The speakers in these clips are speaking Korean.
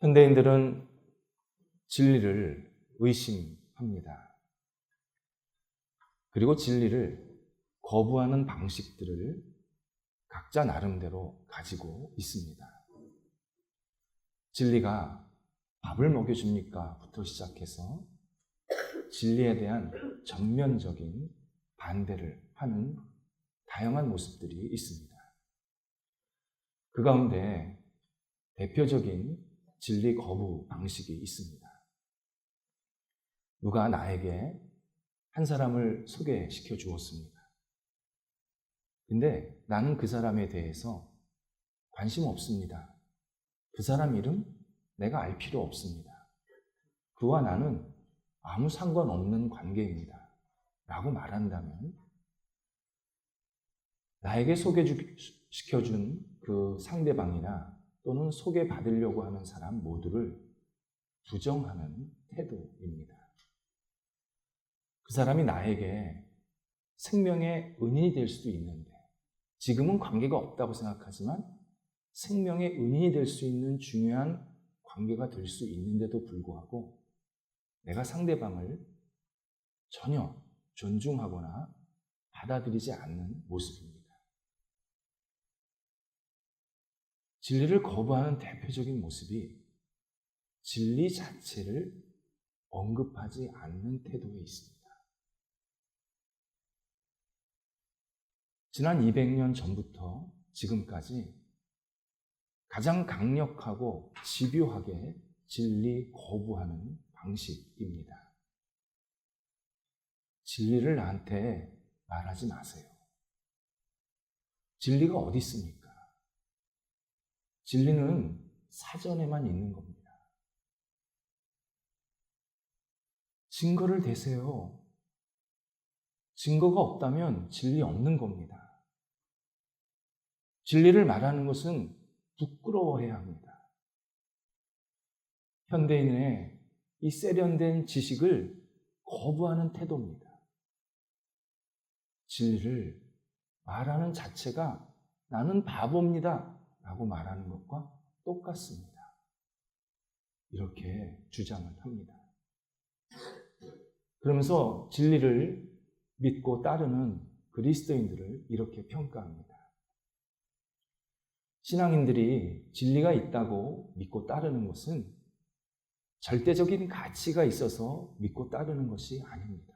현대인들은 진리를 의심합니다. 그리고 진리를 거부하는 방식들을 각자 나름대로 가지고 있습니다. 진리가 밥을 먹여줍니까? 부터 시작해서 진리에 대한 전면적인 반대를 하는 다양한 모습들이 있습니다. 그 가운데 대표적인 진리 거부 방식이 있습니다. 누가 나에게 한 사람을 소개시켜 주었습니다. 근데 나는 그 사람에 대해서 관심 없습니다. 그 사람 이름 내가 알 필요 없습니다. 그와 나는 아무 상관없는 관계입니다. 라고 말한다면 나에게 소개시켜준 그 상대방이나 또는 소개받으려고 하는 사람 모두를 부정하는 태도입니다. 그 사람이 나에게 생명의 은인이 될 수도 있는데 지금은 관계가 없다고 생각하지만 생명의 은인이 될 수 있는 중요한 관계가 될 수 있는데도 불구하고 내가 상대방을 전혀 존중하거나 받아들이지 않는 모습입니다. 진리를 거부하는 대표적인 모습이 진리 자체를 언급하지 않는 태도에 있습니다. 지난 200년 전부터 지금까지 가장 강력하고 집요하게 진리 거부하는 방식입니다. 진리를 나한테 말하지 마세요. 진리가 어디 있습니까? 진리는 사전에만 있는 겁니다. 증거를 대세요. 증거가 없다면 진리 없는 겁니다. 진리를 말하는 것은 부끄러워해야 합니다. 현대인의 이 세련된 지식을 거부하는 태도입니다. 진리를 말하는 자체가 나는 바보입니다 라고 말하는 것과 똑같습니다. 이렇게 주장을 합니다. 그러면서 진리를 믿고 따르는 그리스도인들을 이렇게 평가합니다. 신앙인들이 진리가 있다고 믿고 따르는 것은 절대적인 가치가 있어서 믿고 따르는 것이 아닙니다.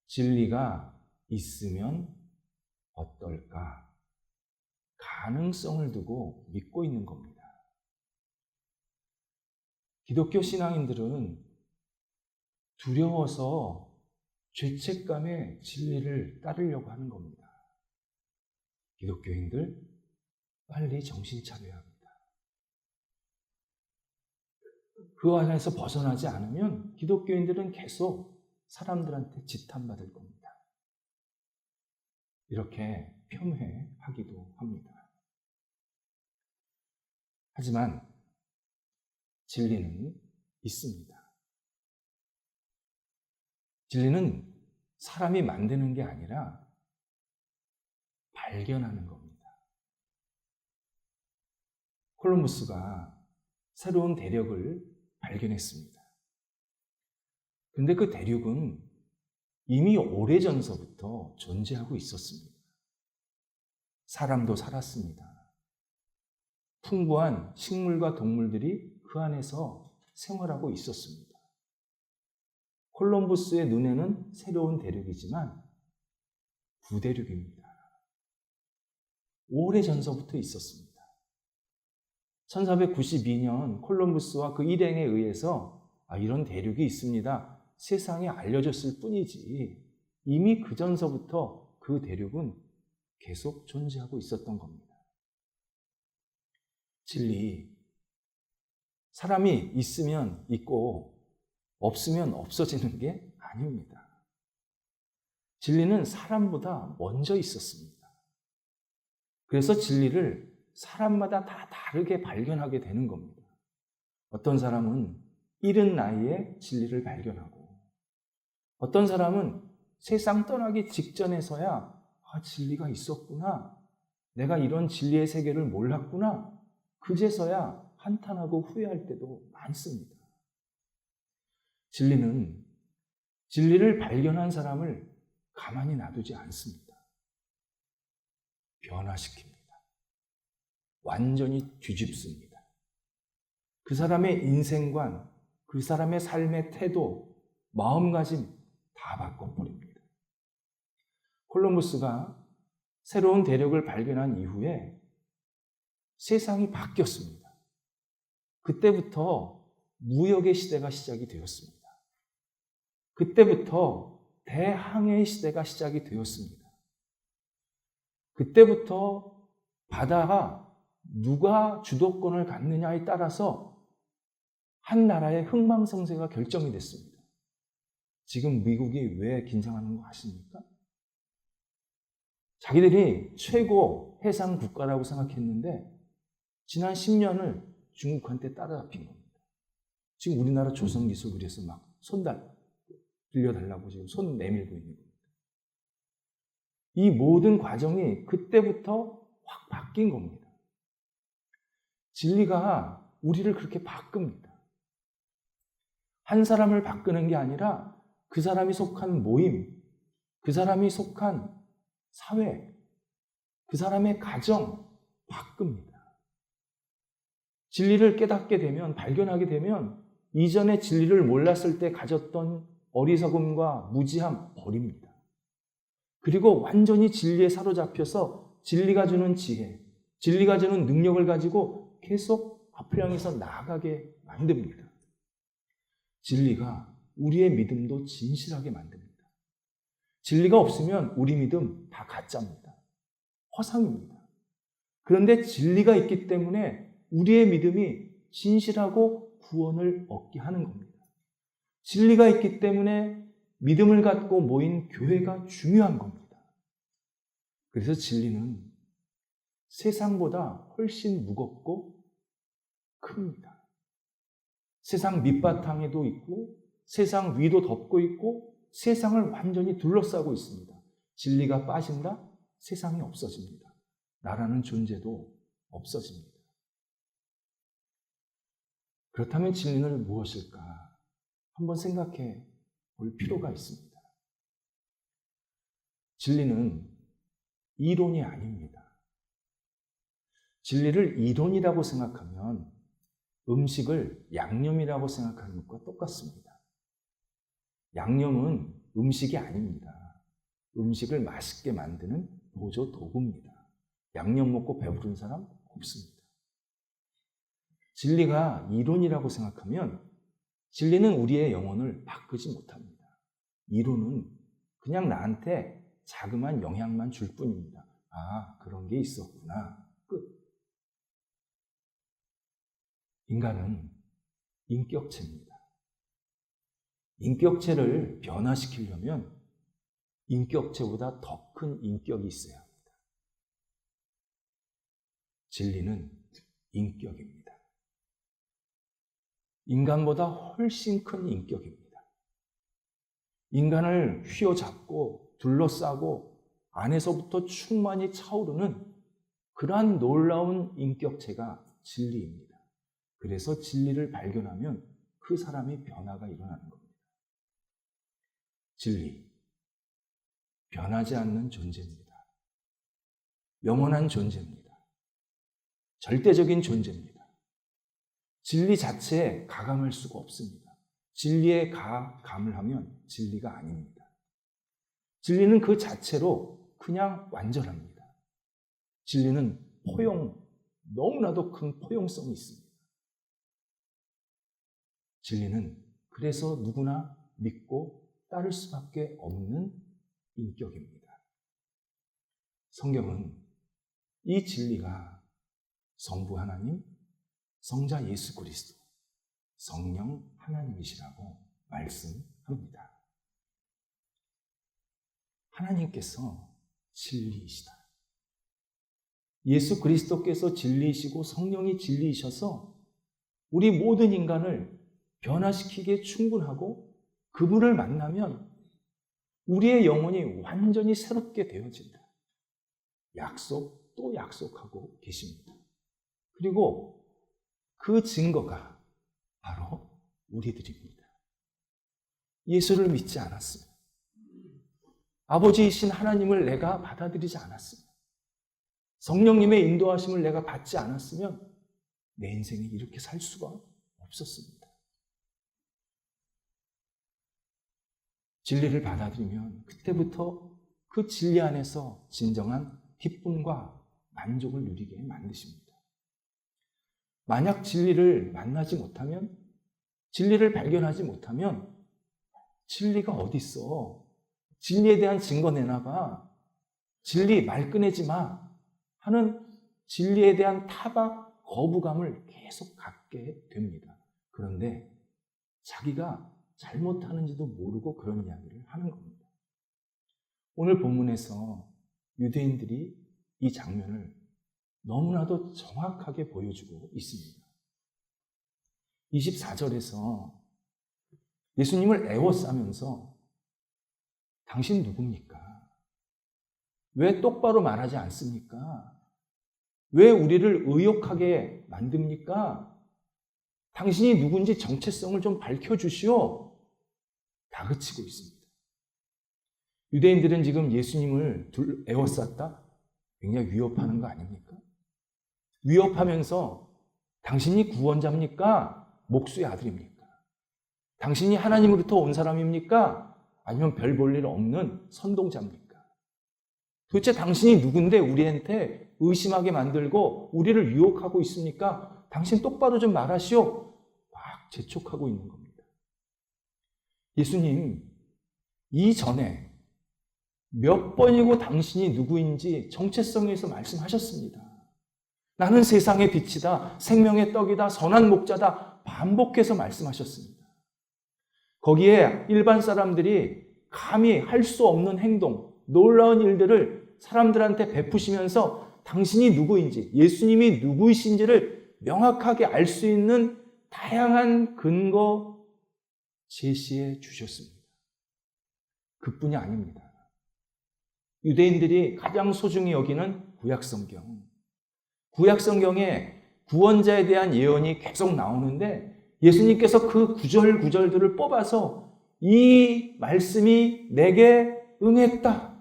진리가 있으면 어떨까? 가능성을 두고 믿고 있는 겁니다. 기독교 신앙인들은 두려워서 죄책감에 진리를 따르려고 하는 겁니다. 기독교인들 빨리 정신 차려야 합니다. 그 안에서 벗어나지 않으면 기독교인들은 계속 사람들한테 지탄받을 겁니다. 이렇게 폄훼하기도 합니다. 하지만 진리는 있습니다. 진리는 사람이 만드는 게 아니라 발견하는 겁니다. 콜럼버스가 새로운 대륙을 발견했습니다. 그런데 그 대륙은 이미 오래전서부터 존재하고 있었습니다. 사람도 살았습니다. 풍부한 식물과 동물들이 그 안에서 생활하고 있었습니다. 콜럼버스의 눈에는 새로운 대륙이지만 구대륙입니다. 오래전서부터 있었습니다. 1492년 콜럼버스와 그 일행에 의해서 이런 대륙이 있습니다. 세상에 알려졌을 뿐이지 이미 그 전서부터 그 대륙은 계속 존재하고 있었던 겁니다. 진리, 사람이 있으면 있고 없으면 없어지는 게 아닙니다. 진리는 사람보다 먼저 있었습니다. 그래서 진리를 사람마다 다 다르게 발견하게 되는 겁니다. 어떤 사람은 이른 나이에 진리를 발견하고 어떤 사람은 세상 떠나기 직전에서야 진리가 있었구나. 내가 이런 진리의 세계를 몰랐구나. 그제서야 한탄하고 후회할 때도 많습니다. 진리는 진리를 발견한 사람을 가만히 놔두지 않습니다. 변화시킵니다. 완전히 뒤집습니다. 그 사람의 인생관, 그 사람의 삶의 태도, 마음가짐 다 바꿔버립니다. 콜럼버스가 새로운 대륙을 발견한 이후에 세상이 바뀌었습니다. 그때부터 무역의 시대가 시작이 되었습니다. 그때부터 대항해의 시대가 시작이 되었습니다. 그때부터 바다가 누가 주도권을 갖느냐에 따라서 한 나라의 흥망성쇠가 결정이 됐습니다. 지금 미국이 왜 긴장하는 거 아십니까? 자기들이 최고 해상 국가라고 생각했는데 지난 10년을 중국한테 따라잡힌 겁니다. 지금 우리나라 조선기술 그래서 막 빌려달라고 지금 손 내밀고 있는 겁니다. 이 모든 과정이 그때부터 확 바뀐 겁니다. 진리가 우리를 그렇게 바꿉니다. 한 사람을 바꾸는 게 아니라 그 사람이 속한 모임, 그 사람이 속한 사회, 그 사람의 가정 바꿉니다. 진리를 깨닫게 되면, 발견하게 되면 이전에 진리를 몰랐을 때 가졌던 어리석음과 무지함 버립니다. 그리고 완전히 진리에 사로잡혀서 진리가 주는 지혜, 진리가 주는 능력을 가지고 계속 앞을 향해서 나아가게 만듭니다. 진리가 우리의 믿음도 진실하게 만듭니다. 진리가 없으면 우리 믿음 다 가짜입니다. 허상입니다. 그런데 진리가 있기 때문에 우리의 믿음이 진실하고 구원을 얻게 하는 겁니다. 진리가 있기 때문에 믿음을 갖고 모인 교회가 중요한 겁니다. 그래서 진리는 세상보다 훨씬 무겁고 큽니다. 세상 밑바탕에도 있고 세상 위도 덮고 있고 세상을 완전히 둘러싸고 있습니다. 진리가 빠진다? 세상이 없어집니다. 나라는 존재도 없어집니다. 그렇다면 진리는 무엇일까? 한번 생각해 볼 필요가 있습니다. 진리는 이론이 아닙니다. 진리를 이론이라고 생각하면 음식을 양념이라고 생각하는 것과 똑같습니다. 양념은 음식이 아닙니다. 음식을 맛있게 만드는 보조 도구입니다. 양념 먹고 배부른 사람 없습니다. 진리가 이론이라고 생각하면 진리는 우리의 영혼을 바꾸지 못합니다. 이론은 그냥 나한테 자그마한 영향만 줄 뿐입니다. 아, 그런 게 있었구나. 끝. 인간은 인격체입니다. 인격체를 변화시키려면 인격체보다 더 큰 인격이 있어야 합니다. 진리는 인격입니다. 인간보다 훨씬 큰 인격입니다. 인간을 휘어잡고 둘러싸고 안에서부터 충만히 차오르는 그러한 놀라운 인격체가 진리입니다. 그래서 진리를 발견하면 그 사람의 변화가 일어나는 겁니다. 진리, 변하지 않는 존재입니다. 영원한 존재입니다. 절대적인 존재입니다. 진리 자체에 가감할 수가 없습니다. 진리에 가감을 하면 진리가 아닙니다. 진리는 그 자체로 그냥 완전합니다. 진리는 너무나도 큰 포용성이 있습니다. 진리는 그래서 누구나 믿고 따를 수밖에 없는 인격입니다. 성경은 이 진리가 성부 하나님, 성자 예수 그리스도, 성령 하나님이시라고 말씀합니다. 하나님께서 진리이시다. 예수 그리스도께서 진리이시고 성령이 진리이셔서 우리 모든 인간을 변화시키기에 충분하고 그분을 만나면 우리의 영혼이 완전히 새롭게 되어진다. 또 약속하고 계십니다. 그리고 그 증거가 바로 우리들입니다. 예수를 믿지 않았으면, 아버지이신 하나님을 내가 받아들이지 않았으면, 성령님의 인도하심을 내가 받지 않았으면 내 인생이 이렇게 살 수가 없었습니다. 진리를 받아들이면 그때부터 그 진리 안에서 진정한 기쁨과 만족을 누리게 만드십니다. 만약 진리를 만나지 못하면, 진리를 발견하지 못하면 진리가 어디 있어? 진리에 대한 증거 내놔봐. 진리 말 꺼내지 마. 하는 진리에 대한 타박, 거부감을 계속 갖게 됩니다. 그런데 자기가 잘못하는지도 모르고 그런 이야기를 하는 겁니다. 오늘 본문에서 유대인들이 이 장면을 너무나도 정확하게 보여주고 있습니다. 24절에서 예수님을 애워싸면서 당신 누굽니까? 왜 똑바로 말하지 않습니까? 왜 우리를 의욕하게 만듭니까? 당신이 누군지 정체성을 좀 밝혀주시오. 다그치고 있습니다. 유대인들은 지금 예수님을 애워쌌다? 굉장히 위협하는 거 아닙니까? 위협하면서 당신이 구원자입니까? 목수의 아들입니까? 당신이 하나님으로부터 온 사람입니까? 아니면 별 볼 일 없는 선동자입니까? 도대체 당신이 누군데 우리한테 의심하게 만들고 우리를 유혹하고 있습니까? 당신 똑바로 좀 말하시오. 막 재촉하고 있는 겁니다. 예수님, 이전에 몇 번이고 당신이 누구인지 정체성에서 말씀하셨습니다. 나는 세상의 빛이다, 생명의 떡이다, 선한 목자다, 반복해서 말씀하셨습니다. 거기에 일반 사람들이 감히 할 수 없는 행동, 놀라운 일들을 사람들한테 베푸시면서 당신이 누구인지, 예수님이 누구이신지를 명확하게 알 수 있는 다양한 근거 제시해 주셨습니다. 그뿐이 아닙니다. 유대인들이 가장 소중히 여기는 구약성경. 구약성경에 구원자에 대한 예언이 계속 나오는데 예수님께서 그 구절구절들을 뽑아서 이 말씀이 내게 응했다.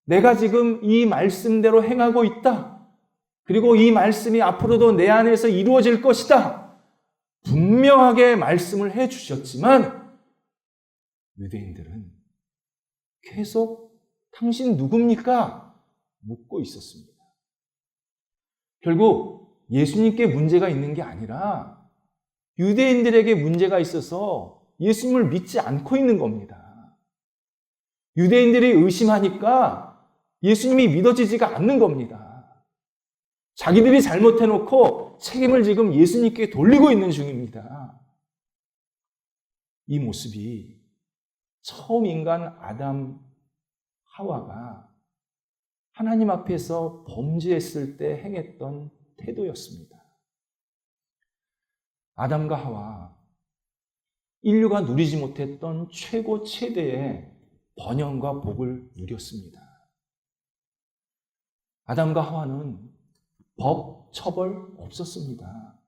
내가 지금 이 말씀대로 행하고 있다. 그리고 이 말씀이 앞으로도 내 안에서 이루어질 것이다. 분명하게 말씀을 해 주셨지만 유대인들은 계속 당신 누굽니까? 묻고 있었습니다. 결국 예수님께 문제가 있는 게 아니라 유대인들에게 문제가 있어서 예수님을 믿지 않고 있는 겁니다. 유대인들이 의심하니까 예수님이 믿어지지가 않는 겁니다. 자기들이 잘못해놓고 책임을 지금 예수님께 돌리고 있는 중입니다. 이 모습이 처음 인간 아담, 하와가 하나님 앞에서 범죄했을 때 행했던 태도였습니다. 아담과 하와, 인류가 누리지 못했던 최고 최대의 번영과 복을 누렸습니다. 아담과 하와는 법, 처벌 없었습니다.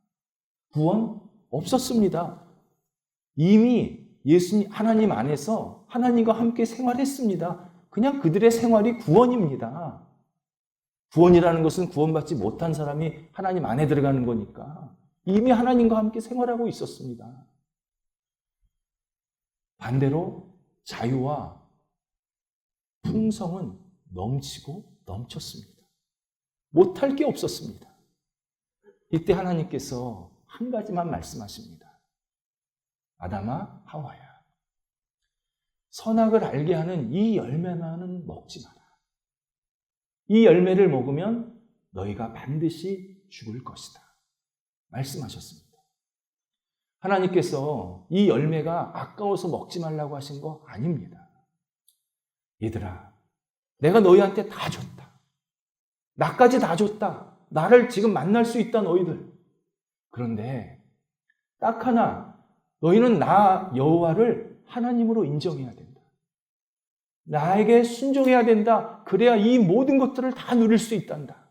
구원 없었습니다. 이미 예수님, 하나님 안에서 하나님과 함께 생활했습니다. 그냥 그들의 생활이 구원입니다. 구원이라는 것은 구원받지 못한 사람이 하나님 안에 들어가는 거니까 이미 하나님과 함께 생활하고 있었습니다. 반대로 자유와 풍성은 넘치고 넘쳤습니다. 못할 게 없었습니다. 이때 하나님께서 한 가지만 말씀하십니다. 아담아, 하와야, 선악을 알게 하는 이 열매만은 먹지 마라. 이 열매를 먹으면 너희가 반드시 죽을 것이다. 말씀하셨습니다. 하나님께서 이 열매가 아까워서 먹지 말라고 하신 거 아닙니다. 얘들아, 내가 너희한테 다 줬다. 나까지 다 줬다. 나를 지금 만날 수 있다, 너희들. 그런데 딱 하나, 너희는 나 여호와를 하나님으로 인정해야 된다. 나에게 순종해야 된다. 그래야 이 모든 것들을 다 누릴 수 있단다.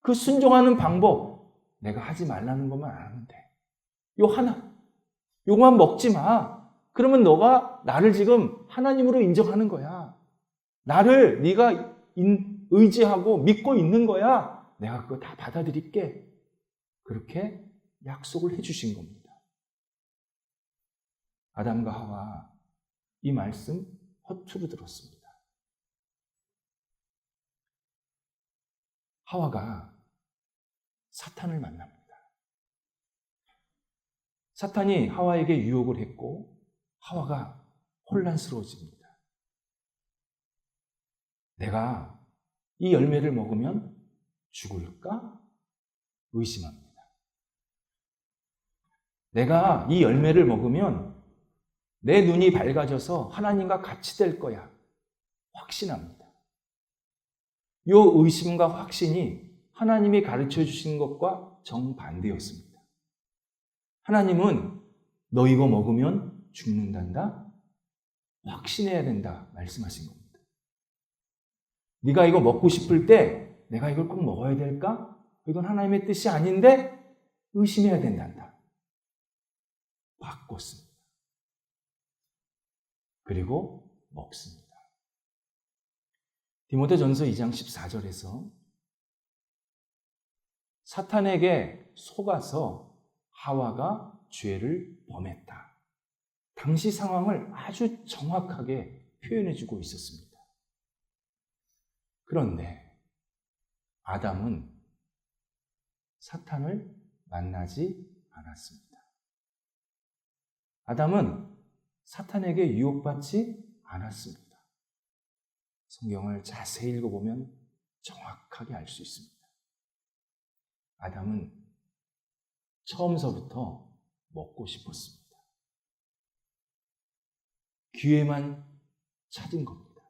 그 순종하는 방법, 내가 하지 말라는 것만 안 하면 돼. 요 하나, 요거만 먹지 마. 그러면 너가 나를 지금 하나님으로 인정하는 거야. 나를 네가 의지하고 믿고 있는 거야. 내가 그거 다 받아들일게. 그렇게 약속을 해주신 겁니다. 아담과 하와 이 말씀 허투루 들었습니다. 하와가 사탄을 만납니다. 사탄이 하와에게 유혹을 했고 하와가 혼란스러워집니다. 내가 이 열매를 먹으면 죽을까? 의심합니다. 내가 이 열매를 먹으면 내 눈이 밝아져서 하나님과 같이 될 거야. 확신합니다. 이 의심과 확신이 하나님이 가르쳐 주신 것과 정반대였습니다. 하나님은 너 이거 먹으면 죽는단다? 확신해야 된다 말씀하신 겁니다. 네가 이거 먹고 싶을 때 내가 이걸 꼭 먹어야 될까? 이건 하나님의 뜻이 아닌데 의심해야 된단다. 바꿨습니다. 그리고 먹습니다. 디모데전서 2장 14절에서 사탄에게 속아서 하와가 죄를 범했다. 당시 상황을 아주 정확하게 표현해주고 있었습니다. 그런데 아담은 사탄을 만나지 않았습니다. 아담은 사탄에게 유혹받지 않았습니다. 성경을 자세히 읽어보면 정확하게 알 수 있습니다. 아담은 처음서부터 먹고 싶었습니다. 기회만 찾은 겁니다.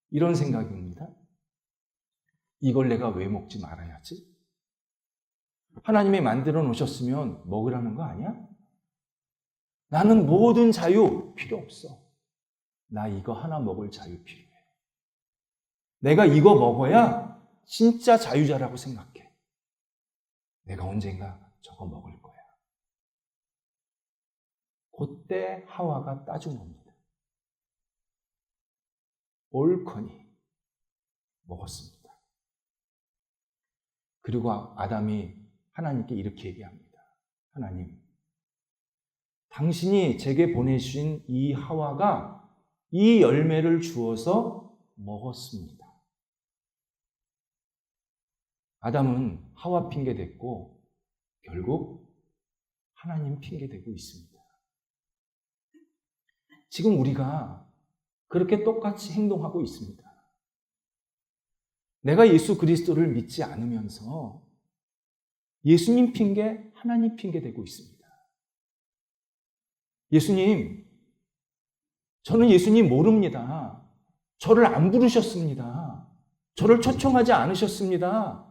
이런 생각입니다. 이걸 내가 왜 먹지 말아야지? 하나님이 만들어 놓으셨으면 먹으라는 거 아니야? 나는 모든 자유 필요 없어. 나 이거 하나 먹을 자유 필요해. 내가 이거 먹어야 진짜 자유자라고 생각해. 내가 언젠가 저거 먹을 거야. 그때 하와가 따준 겁니다. 옳거니 먹었습니다. 그리고 아담이 하나님께 이렇게 얘기합니다. 하나님, 당신이 제게 보내주신 이 하와가 이 열매를 주어서 먹었습니다. 아담은 하와 핑계댔고 결국 하나님 핑계대고 있습니다. 지금 우리가 그렇게 똑같이 행동하고 있습니다. 내가 예수 그리스도를 믿지 않으면서 예수님 핑계, 하나님 핑계대고 있습니다. 예수님, 저는 예수님 모릅니다. 저를 안 부르셨습니다. 저를 초청하지 않으셨습니다.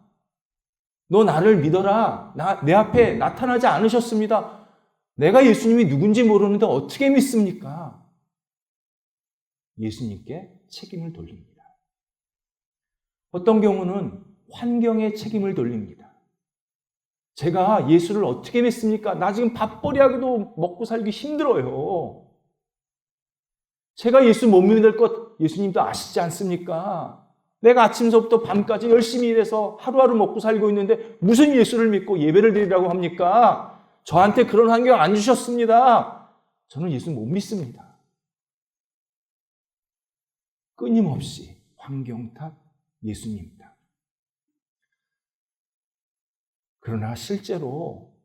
너 나를 믿어라. 내 앞에 나타나지 않으셨습니다. 내가 예수님이 누군지 모르는데 어떻게 믿습니까? 예수님께 책임을 돌립니다. 어떤 경우는 환경에 책임을 돌립니다. 제가 예수를 어떻게 믿습니까? 나 지금 밥벌이하기도 먹고 살기 힘들어요. 제가 예수 못 믿을 것 예수님도 아시지 않습니까? 내가 아침서부터 밤까지 열심히 일해서 하루하루 먹고 살고 있는데 무슨 예수를 믿고 예배를 드리라고 합니까? 저한테 그런 환경 안 주셨습니다. 저는 예수 못 믿습니다. 끊임없이 환경 탓, 예수님 탓. 그러나 실제로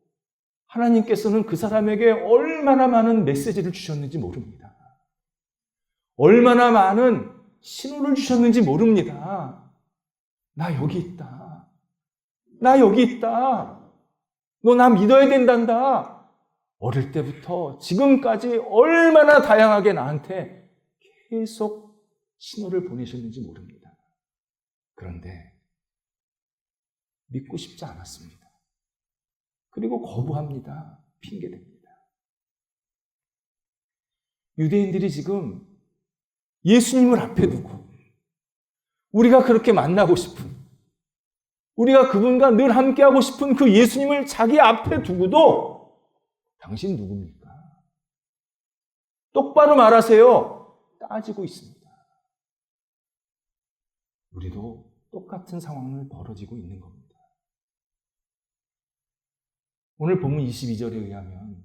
하나님께서는 그 사람에게 얼마나 많은 메시지를 주셨는지 모릅니다. 얼마나 많은 신호를 주셨는지 모릅니다. 나 여기 있다. 나 여기 있다. 너 나 믿어야 된단다. 어릴 때부터 지금까지 얼마나 다양하게 나한테 계속 신호를 보내셨는지 모릅니다. 그런데 믿고 싶지 않았습니다. 그리고 거부합니다. 핑계댑니다. 유대인들이 지금 예수님을 앞에 두고 우리가 그렇게 만나고 싶은, 우리가 그분과 늘 함께하고 싶은 그 예수님을 자기 앞에 두고도 당신 누굽니까? 똑바로 말하세요. 따지고 있습니다. 우리도 똑같은 상황을 벌어지고 있는 겁니다. 오늘 본문 22절에 의하면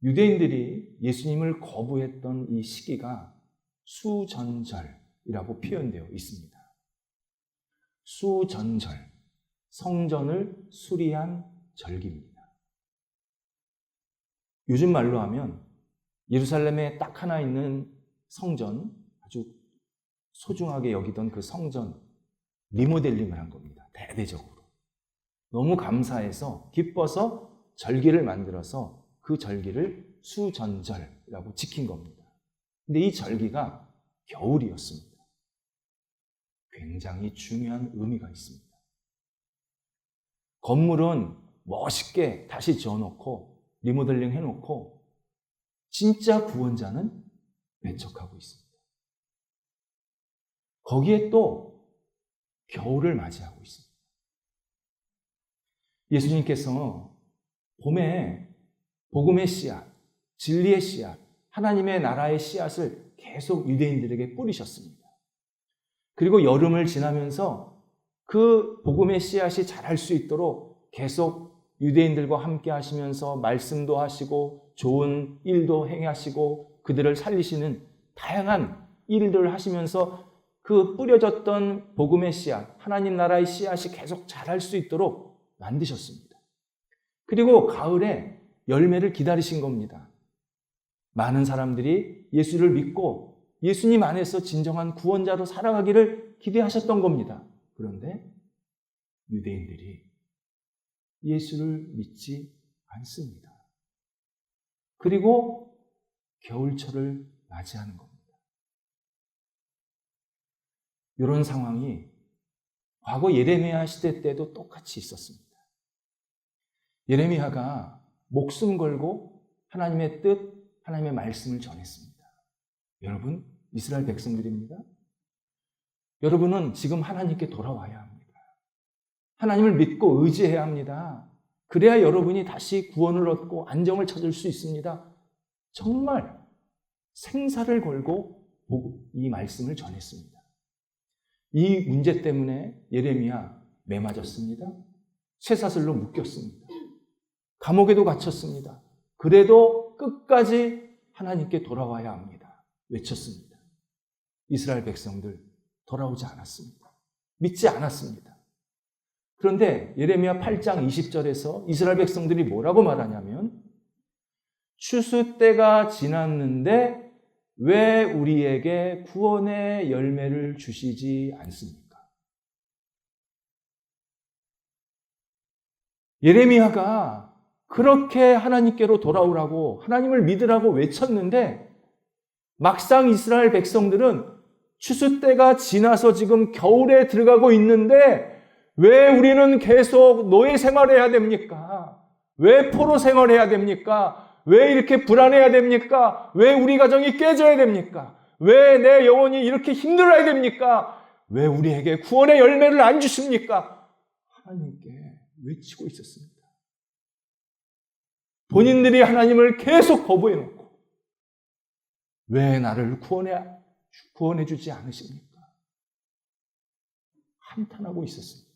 유대인들이 예수님을 거부했던 이 시기가 수전절이라고 표현되어 있습니다. 수전절, 성전을 수리한 절기입니다. 요즘 말로 하면 예루살렘에 딱 하나 있는 성전, 아주 소중하게 여기던 그 성전 리모델링을 한 겁니다. 대대적으로. 너무 감사해서 기뻐서 절기를 만들어서 그 절기를 수전절이라고 지킨 겁니다. 근데 이 절기가 겨울이었습니다. 굉장히 중요한 의미가 있습니다. 건물은 멋있게 다시 지어놓고 리모델링 해놓고 진짜 구원자는 배척하고 있습니다. 거기에 또 겨울을 맞이하고 있습니다. 예수님께서 봄에 복음의 씨앗, 진리의 씨앗, 하나님의 나라의 씨앗을 계속 유대인들에게 뿌리셨습니다. 그리고 여름을 지나면서 그 복음의 씨앗이 자랄 수 있도록 계속 유대인들과 함께 하시면서 말씀도 하시고 좋은 일도 행하시고 그들을 살리시는 다양한 일들을 하시면서 그 뿌려졌던 복음의 씨앗, 하나님 나라의 씨앗이 계속 자랄 수 있도록 만드셨습니다. 그리고 가을에 열매를 기다리신 겁니다. 많은 사람들이 예수를 믿고 예수님 안에서 진정한 구원자로 살아가기를 기대하셨던 겁니다. 그런데 유대인들이 예수를 믿지 않습니다. 그리고 겨울철을 맞이하는 겁니다. 이런 상황이 과거 예레미야 시대 때도 똑같이 있었습니다. 예레미야가 목숨 걸고 하나님의 뜻, 하나님의 말씀을 전했습니다. 여러분, 이스라엘 백성들입니다. 여러분은 지금 하나님께 돌아와야 합니다. 하나님을 믿고 의지해야 합니다. 그래야 여러분이 다시 구원을 얻고 안정을 찾을 수 있습니다. 정말 생사를 걸고 이 말씀을 전했습니다. 이 문제 때문에 예레미야 매맞았습니다. 쇠사슬로 묶였습니다. 감옥에도 갇혔습니다. 그래도 끝까지 하나님께 돌아와야 합니다. 외쳤습니다. 이스라엘 백성들 돌아오지 않았습니다. 믿지 않았습니다. 그런데 예레미야 8장 20절에서 이스라엘 백성들이 뭐라고 말하냐면 추수 때가 지났는데 왜 우리에게 구원의 열매를 주시지 않습니까? 예레미야가 그렇게 하나님께로 돌아오라고 하나님을 믿으라고 외쳤는데 막상 이스라엘 백성들은 추수 때가 지나서 지금 겨울에 들어가고 있는데 왜 우리는 계속 노예 생활해야 됩니까? 왜 포로 생활해야 됩니까? 왜 이렇게 불안해야 됩니까? 왜 우리 가정이 깨져야 됩니까? 왜 내 영혼이 이렇게 힘들어야 됩니까? 왜 우리에게 구원의 열매를 안 주십니까? 하나님께 외치고 있었습니다. 본인들이 하나님을 계속 거부해놓고 왜 나를 구원해 주지 않으십니까? 한탄하고 있었습니다.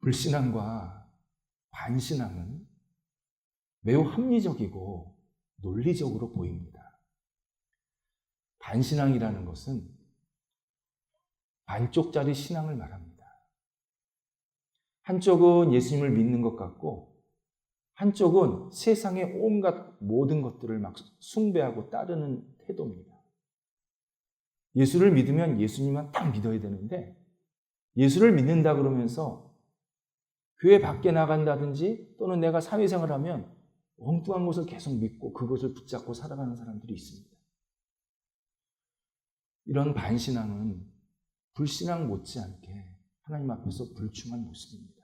불신앙과 반신앙은 매우 합리적이고 논리적으로 보입니다. 반신앙이라는 것은 반쪽짜리 신앙을 말합니다. 한쪽은 예수님을 믿는 것 같고 한쪽은 세상의 온갖 모든 것들을 막 숭배하고 따르는 태도입니다. 예수를 믿으면 예수님만 딱 믿어야 되는데 예수를 믿는다 그러면서 교회 밖에 나간다든지 또는 내가 사회생활을 하면 엉뚱한 것을 계속 믿고 그것을 붙잡고 살아가는 사람들이 있습니다. 이런 반신앙은 불신앙 못지않게 하나님 앞에서 불충한 모습입니다.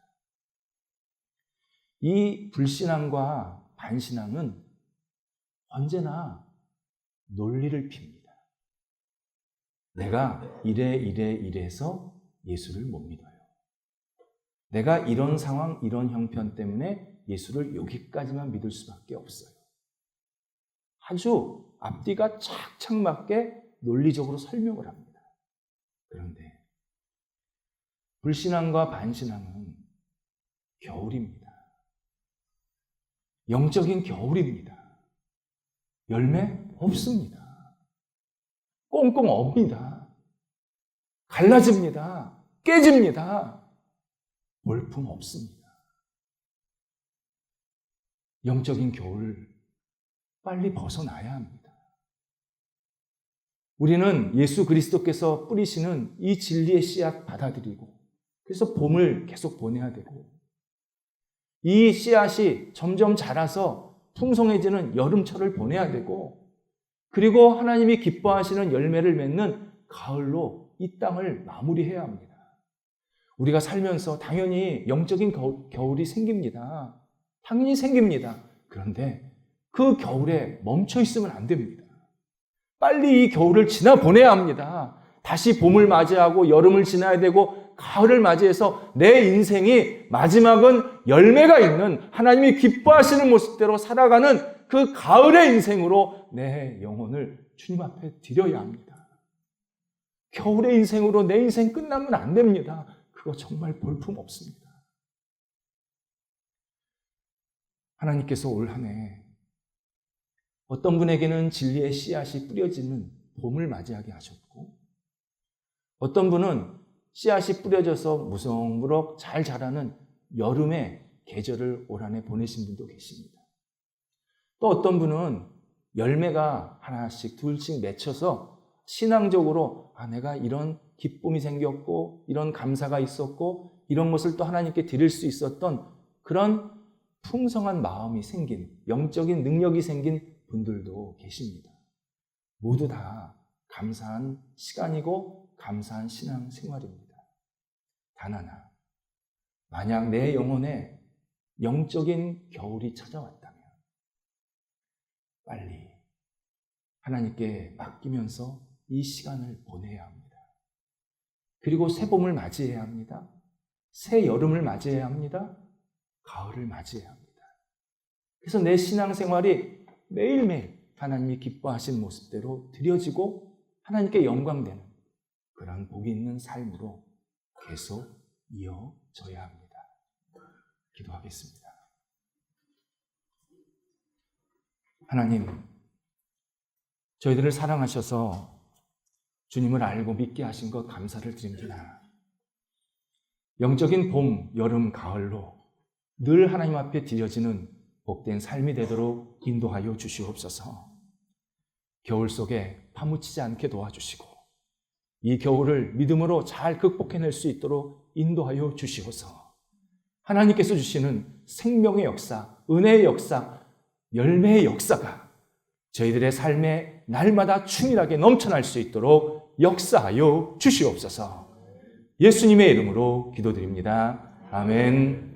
이 불신앙과 반신앙은 언제나 논리를 핍니다. 내가 이래서 예수를 못 믿어요. 내가 이런 상황, 이런 형편 때문에 예수를 여기까지만 믿을 수밖에 없어요. 아주 앞뒤가 착착 맞게 논리적으로 설명을 합니다. 그런데 불신앙과 반신앙은 겨울입니다. 영적인 겨울입니다. 열매 없습니다. 꽁꽁 옵니다. 갈라집니다. 깨집니다. 볼품 없습니다. 영적인 겨울 빨리 벗어나야 합니다. 우리는 예수 그리스도께서 뿌리시는 이 진리의 씨앗 받아들이고 그래서 봄을 계속 보내야 되고 이 씨앗이 점점 자라서 풍성해지는 여름철을 보내야 되고 그리고 하나님이 기뻐하시는 열매를 맺는 가을로 이 땅을 마무리해야 합니다. 우리가 살면서 당연히 영적인 겨울이 생깁니다. 당연히 생깁니다. 그런데 그 겨울에 멈춰 있으면 안 됩니다. 빨리 이 겨울을 지나보내야 합니다. 다시 봄을 맞이하고 여름을 지나야 되고 가을을 맞이해서 내 인생이 마지막은 열매가 있는 하나님이 기뻐하시는 모습대로 살아가는 그 가을의 인생으로 내 영혼을 주님 앞에 드려야 합니다. 겨울의 인생으로 내 인생 끝나면 안 됩니다. 그거 정말 볼품 없습니다. 하나님께서 올 한 해 어떤 분에게는 진리의 씨앗이 뿌려지는 봄을 맞이하게 하셨고 어떤 분은 씨앗이 뿌려져서 무성무럭 잘 자라는 여름의 계절을 올 한 해 보내신 분도 계십니다. 또 어떤 분은 열매가 하나씩 둘씩 맺혀서 신앙적으로 내가 이런 기쁨이 생겼고 이런 감사가 있었고 이런 것을 또 하나님께 드릴 수 있었던 그런 풍성한 마음이 생긴 영적인 능력이 생긴 분들도 계십니다. 모두 다 감사한 시간이고 감사한 신앙 생활입니다. 단 하나, 만약 내 영혼에 영적인 겨울이 찾아왔다면 빨리 하나님께 맡기면서 이 시간을 보내야 합니다. 그리고 새 봄을 맞이해야 합니다. 새 여름을 맞이해야 합니다. 가을을 맞이해야 합니다. 그래서 내 신앙생활이 매일매일 하나님이 기뻐하신 모습대로 드려지고 하나님께 영광되는 그런 복이 있는 삶으로 계속 이어져야 합니다. 기도하겠습니다. 하나님, 저희들을 사랑하셔서 주님을 알고 믿게 하신 것 감사를 드립니다. 영적인 봄, 여름, 가을로 늘 하나님 앞에 드려지는 복된 삶이 되도록 인도하여 주시옵소서. 겨울 속에 파묻히지 않게 도와주시고 이 겨울을 믿음으로 잘 극복해낼 수 있도록 인도하여 주시옵소서. 하나님께서 주시는 생명의 역사, 은혜의 역사, 열매의 역사가 저희들의 삶에 날마다 충실하게 넘쳐날 수 있도록 역사하여 주시옵소서. 예수님의 이름으로 기도드립니다. 아멘.